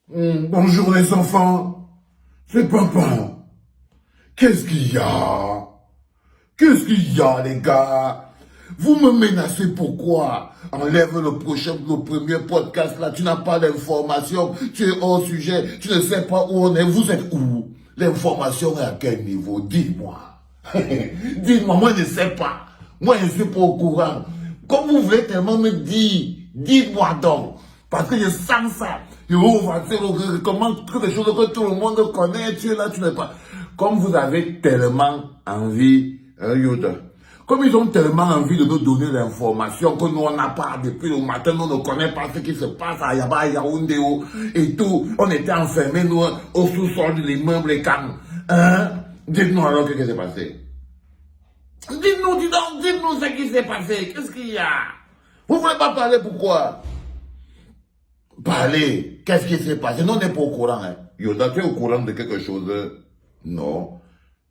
Bonjour les enfants, c'est papa. Qu'est-ce qu'il y a? Qu'est-ce qu'il y a les gars? Vous me menacez pourquoi? Enlève le premier podcast là, tu n'as pas d'information, tu es hors sujet, tu ne sais pas où on est, vous êtes où? L'information est à quel niveau? Dites-moi. Dites-moi, moi je ne sais pas. Moi je ne suis pas au courant. Comme vous voulez tellement me dire, dites-moi donc. Parce que je sens ça. On va dire comment toutes les choses que tout le monde connaît, tu es là, tu n'es pas. Comme vous avez tellement envie, Yoda. Comme ils ont tellement envie de nous donner l'information que nous on n'a pas depuis le matin, nous ne connaissons pas ce qui se passe à Yaba, à Yaoundé et tout. On était enfermés, nous, au sous-sol de l'immeuble et quand. Hein? Dites-nous alors ce qui s'est passé. Dites-nous, dites-nous ce qui s'est passé. Qu'est-ce qu'il y a? Vous ne voulez pas parler pourquoi? Parler. Qu'est-ce qui s'est passé? Non, on n'est pas au courant. Hein. Yoda, tu es au courant de quelque chose? Non.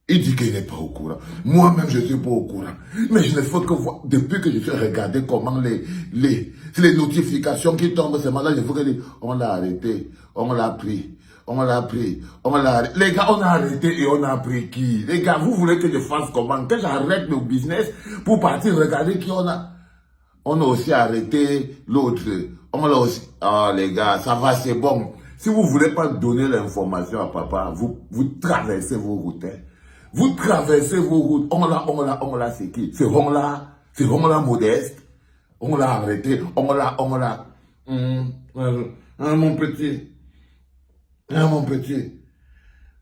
Il dit qu'il n'est pas au courant. Moi-même, je ne suis pas au courant. Mais je ne fais que voir. Depuis que je suis regardé comment les notifications qui tombent, c'est malade, je faut que on l'a arrêté, on l'a pris. On l'a pris, on l'a arrêté. Les gars, on a arrêté et on a pris qui? Les gars, vous voulez que je fasse comment? Que j'arrête le business pour partir regarder qui on a? On a aussi arrêté l'autre. On l'a aussi... Ah, les gars, ça va, c'est bon. Si vous ne voulez pas donner l'information à papa, vous traversez vos routes. Hein. Vous traversez vos routes. On l'a, c'est qui? C'est Ronla Modeste. On l'a arrêté. On l'a. Mon petit. Mon petit.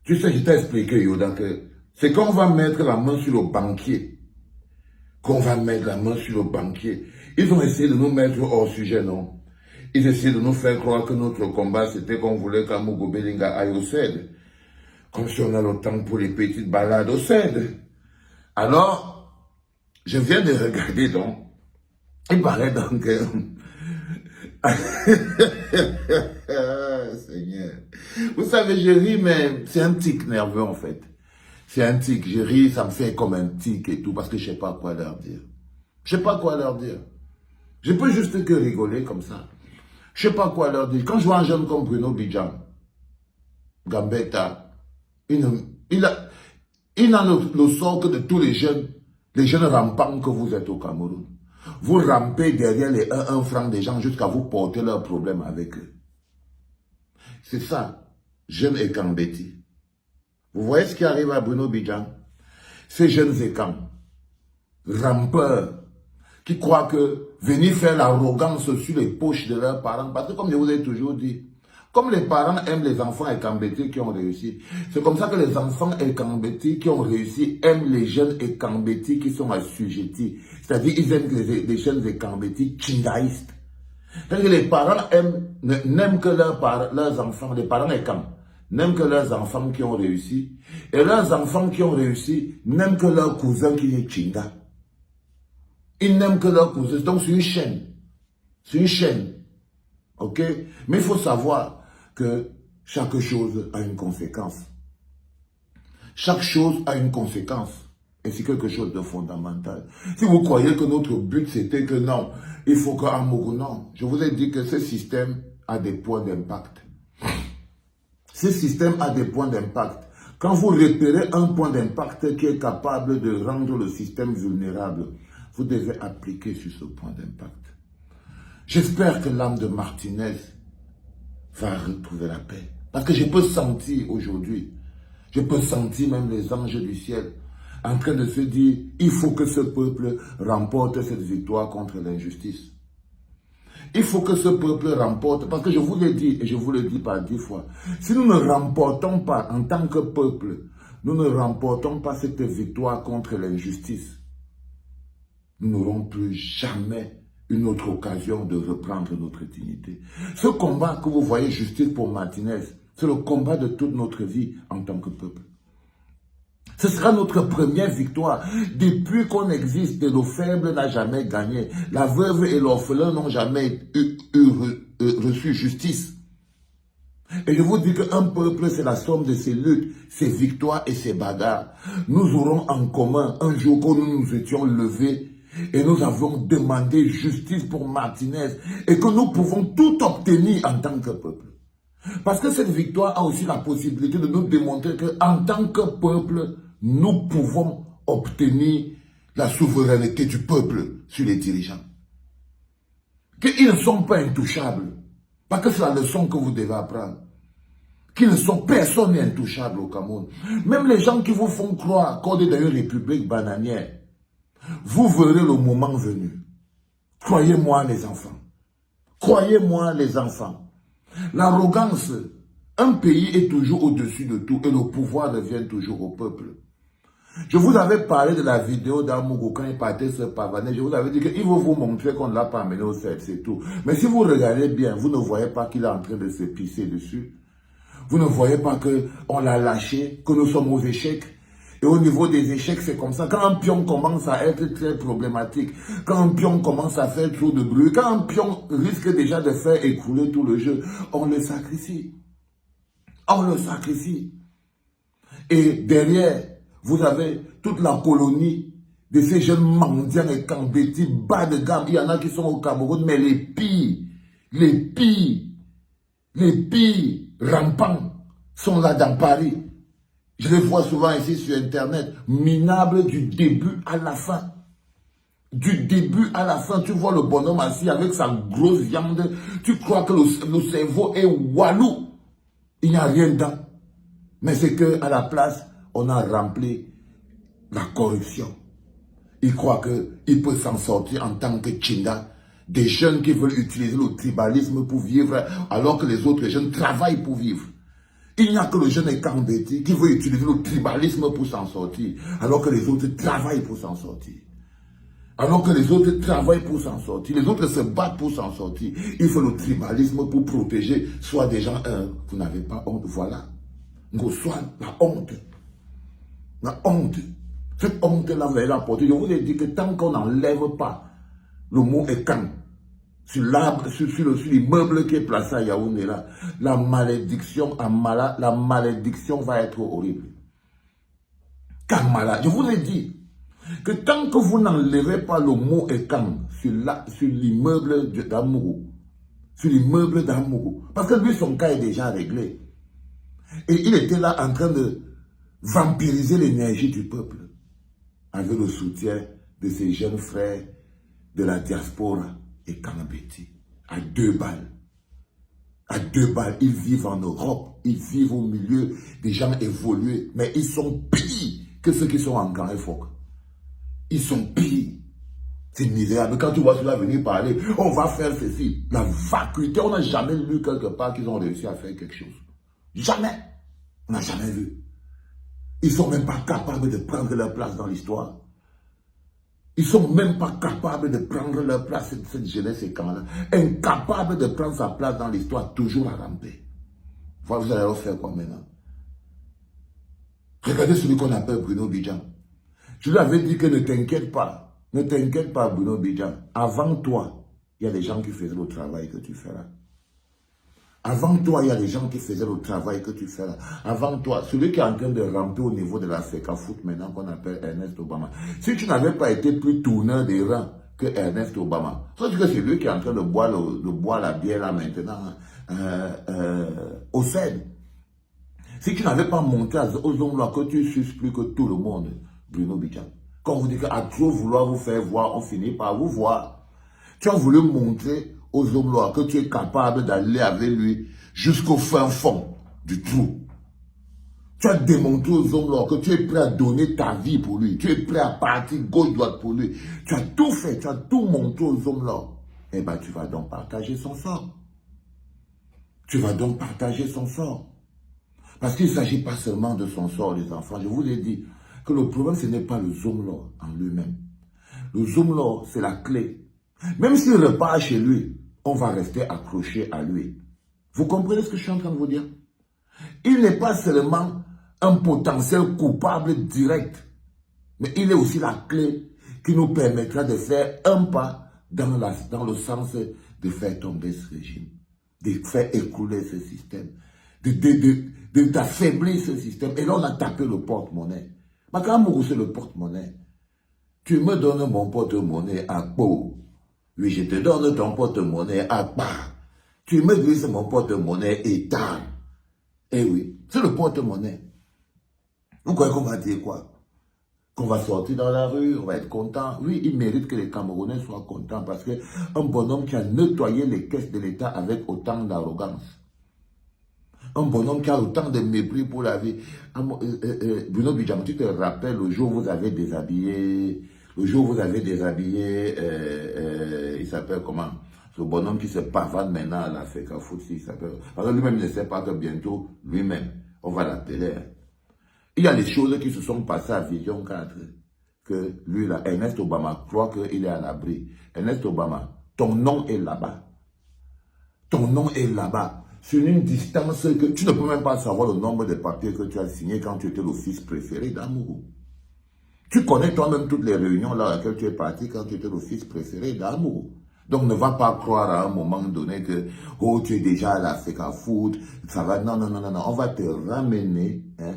Tu sais, je t'ai expliqué, Yoda, que c'est qu'on va mettre la main sur le banquier. Qu'on va mettre la main sur le banquier. Ils ont essayé de nous mettre hors sujet, non? Ils essaient de nous faire croire que notre combat, c'était qu'on voulait qu'Amogo Belinga aille au CED. Comme si on a le temps pour les petites balades au CED. Alors, je viens de regarder donc. Il paraît donc que... Seigneur. Vous savez, je ris, mais c'est un tic nerveux en fait. C'est un tic. Je ris, ça me fait comme un tic et tout, parce que je ne sais pas quoi leur dire. Je ne sais pas quoi leur dire. Je peux juste que rigoler comme ça. Je ne sais pas quoi leur dire. Quand je vois un jeune comme Bruno Bidjan, Gambetta, il a le sort que de tous les jeunes rampants que vous êtes au Cameroun. Vous rampez derrière les 1 franc des gens jusqu'à vous porter leurs problèmes avec eux. C'est ça, jeune Ekambeti. Vous voyez ce qui arrive à Bruno Bidjan? Ces jeunes Ekam, rampeurs, qui croient que venir faire l'arrogance sur les poches de leurs parents, parce que comme je vous ai toujours dit, comme les parents aiment les enfants Ekambeti qui ont réussi, c'est comme ça que les enfants Ekambeti qui ont réussi aiment les jeunes Ekambeti qui sont assujettis. C'est-à-dire ils aiment les jeunes Ekambeti chindaïstes. C'est-à-dire que les parents n'aiment que leurs enfants, les parents Ekam, n'aiment que leurs enfants qui ont réussi, et leurs enfants qui ont réussi n'aiment que leurs cousins qui est chinda. Ils n'aiment que leurs cousins. Donc c'est une chaîne. C'est une chaîne. Ok? Mais il faut savoir que chaque chose a une conséquence. Chaque chose a une conséquence. Et c'est quelque chose de fondamental. Si vous croyez que notre but c'était que non, il faut qu'un Amogo, non. Je vous ai dit que ce système a des points d'impact. Ce système a des points d'impact. Quand vous repérez un point d'impact qui est capable de rendre le système vulnérable, vous devez appliquer sur ce point d'impact. J'espère que l'âme de Martinez va retrouver la paix. Parce que je peux sentir aujourd'hui, je peux sentir même les anges du ciel en train de se dire, il faut que ce peuple remporte cette victoire contre l'injustice. Il faut que ce peuple remporte, parce que je vous l'ai dit, et je vous le dis par 10 fois, si nous ne remportons pas en tant que peuple, nous ne remportons pas cette victoire contre l'injustice, nous n'aurons plus jamais une autre occasion de reprendre notre dignité. Ce combat que vous voyez, justice pour Martinez, c'est le combat de toute notre vie en tant que peuple. Ce sera notre première victoire. Depuis qu'on existe, le faible n'a jamais gagné. La veuve et l'orphelin n'ont jamais reçu justice. Et je vous dis qu'un peuple, c'est la somme de ses luttes, ses victoires et ses bagarres. Nous aurons en commun un jour où nous nous étions levés et nous avons demandé justice pour Martinez et que nous pouvons tout obtenir en tant que peuple. Parce que cette victoire a aussi la possibilité de nous démontrer qu'en tant que peuple, nous pouvons obtenir la souveraineté du peuple sur les dirigeants. Qu'ils ne sont pas intouchables. Parce que c'est la leçon que vous devez apprendre. Qu'ils ne sont personne n'est intouchable au Cameroun. Même les gens qui vous font croire qu'on est dans une république bananière, vous verrez le moment venu. Croyez-moi les enfants. Croyez-moi les enfants. L'arrogance, un pays est toujours au-dessus de tout et le pouvoir revient toujours au peuple. Je vous avais parlé de la vidéo d'Amougou quand il partait se pavaner. Je vous avais dit qu'il veut vous montrer qu'on ne l'a pas amené au set, c'est tout. Mais si vous regardez bien, vous ne voyez pas qu'il est en train de se pisser dessus. Vous ne voyez pas qu'on l'a lâché, que nous sommes aux échecs. Et au niveau des échecs, c'est comme ça. Quand un pion commence à être très problématique, quand un pion commence à faire trop de bruit, quand un pion risque déjà de faire écrouler tout le jeu, on le sacrifie. On le sacrifie. Et derrière, vous avez toute la colonie de ces jeunes mendiants et cambétis bas de gamme. Il y en a qui sont au Cameroun, mais les pires rampants sont là dans Paris. Je les vois souvent ici sur Internet, minables du début à la fin. Du début à la fin, tu vois le bonhomme assis avec sa grosse viande, tu crois que le cerveau est walou. Il n'y a rien dedans. Mais c'est qu'à la place, on a rempli la corruption. Il croit qu'il peut s'en sortir en tant que Tchinda. Des jeunes qui veulent utiliser le tribalisme pour vivre, alors que les autres jeunes travaillent pour vivre. Il n'y a que le jeune Ekambeti qui veut utiliser le tribalisme pour s'en sortir, alors que les autres travaillent pour s'en sortir. Alors que les autres travaillent pour s'en sortir, les autres se battent pour s'en sortir. Il faut le tribalisme pour protéger soit des gens, vous n'avez pas honte, voilà. Soit la honte. La honte. Cette honte-là, vous allez la porter. Je vous ai dit que tant qu'on n'enlève pas le mot Ekam sur l'arbre, sur l'immeuble qui est placé à Yaoundé là, la malédiction va être horrible. Kamala, je vous ai dit que tant que vous n'enlevez pas le mot Ekam sur l'immeuble d'Amourou, parce que lui, son cas est déjà réglé. Et il était là en train de vampiriser l'énergie du peuple avec le soutien de ses jeunes frères de la diaspora et Kanabeti. À 2 balles. À 2 balles, ils vivent en Europe, ils vivent au milieu des gens évolués, mais ils sont pires que ceux qui sont en Grand Efok. Ils sont pires. C'est misérable. Quand tu vois cela venir parler, on va faire ceci. La vacuité, on n'a jamais lu quelque part qu'ils ont réussi à faire quelque chose. Jamais. On n'a jamais vu. Ils ne sont même pas capables de prendre leur place dans l'histoire. Ils ne sont même pas capables de prendre leur place, cette jeunesse et camp-là. Incapables de prendre sa place dans l'histoire, toujours à ramper. Vous allez leur faire quoi maintenant? Regardez celui qu'on appelle Bruno Bidjan. Je lui avais dit que ne t'inquiète pas. Ne t'inquiète pas, Bruno Bidjan. Avant toi, il y a des gens qui faisaient le travail que tu feras. Avant toi, il y a des gens qui faisaient le travail que tu feras. Avant toi, celui qui est en train de ramper au niveau de la FECAFOOT maintenant, qu'on appelle Ernest Obama. Si tu n'avais pas été plus tourneur des rangs que Ernest Obama, ça veut dire que c'est lui qui est en train de boire la bière là maintenant au Sède. Si tu n'avais pas monté aux hommes que tu suces plus que tout le monde, Bruno Bidjan. Quand on vous dit qu'à trop vouloir vous faire voir, on finit par vous voir. Tu as voulu montrer aux hommes que tu es capable d'aller avec lui jusqu'au fin fond du trou. Tu as démontré aux hommes que tu es prêt à donner ta vie pour lui. Tu es prêt à partir gauche-droite pour lui. Tu as tout fait, tu as tout montré aux hommes là. Eh bien, tu vas donc partager son sort. Tu vas donc partager son sort. Parce qu'il ne s'agit pas seulement de son sort, les enfants. Je vous ai dit que le problème, ce n'est pas le Zomlor en lui-même. Le Zomlor, c'est la clé. Même s'il repart chez lui, on va rester accroché à lui. Vous comprenez ce que je suis en train de vous dire? Il n'est pas seulement un potentiel coupable direct, mais il est aussi la clé qui nous permettra de faire un pas dans le sens de faire tomber ce régime, de faire écrouler ce système, d'affaiblir ce système. Et là, on a tapé le porte-monnaie. Mais quand c'est le porte-monnaie, tu me donnes mon porte-monnaie à peau. Oui, je te donne ton porte-monnaie à part. Tu me dis c'est mon porte-monnaie et tard. Eh oui, c'est le porte-monnaie. Vous croyez qu'on va dire quoi? Qu'on va sortir dans la rue, on va être content. Oui, il mérite que les Camerounais soient contents parce qu'un bonhomme qui a nettoyé les caisses de l'État avec autant d'arrogance, un bonhomme qui a autant de mépris pour la vie. Bruno Bidjam, tu te rappelles le jour où vous avez déshabillé, il s'appelle comment? Ce bonhomme qui se pavane maintenant à l'Africa Foot, il s'appelle. Parce que lui-même ne sait pas que bientôt, lui-même, on va l'appeler. Il y a des choses qui se sont passées à Vision 4. Que lui là, Ernest Obama croit qu'il est à l'abri. Ernest Obama, ton nom est là-bas. Ton nom est là-bas. Sur une distance que tu ne peux même pas savoir le nombre de papiers que tu as signés quand tu étais le fils préféré d'Amourou. Tu connais toi-même toutes les réunions là à laquelle tu es parti quand tu étais le fils préféré d'Amourou. Donc ne va pas croire à un moment donné que oh, tu es déjà à l'Africa Foot, ça va. Non, non, non, non, non. On va te ramener, hein.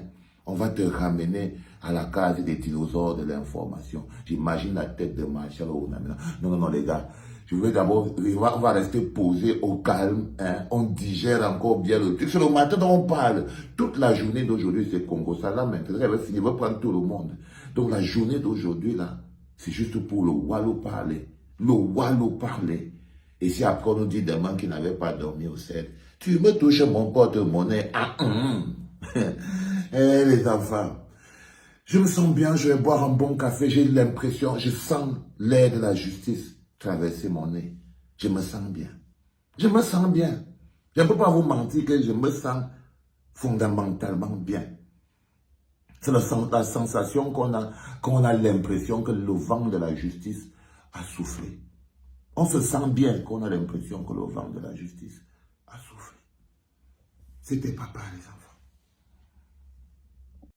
On va te ramener à la case des dinosaures de l'information. J'imagine la tête de Marshall Onamena. Non, non, non, les gars. Je veux d'abord, on va rester posé au calme. Hein. On digère encore bien le truc. C'est le matin dont on parle. Toute la journée d'aujourd'hui, c'est Congo. Ça là maintenant, elle va finir, elle va prendre tout le monde. Donc la journée d'aujourd'hui, là, c'est juste pour le Wallo parler. Le Wallo parler. Et si après on nous dit demain qu'il n'avait pas dormi au 7, tu me touches mon porte-monnaie. Eh les enfants, je me sens bien, je vais boire un bon café, j'ai l'impression, je sens l'air de la justice traverser mon nez. Je me sens bien. Je me sens bien. Je ne peux pas vous mentir que je me sens fondamentalement bien. C'est la sensation qu'on a l'impression que le vent de la justice a soufflé. On se sent bien qu'on a l'impression que le vent de la justice a soufflé. C'était papa, les enfants.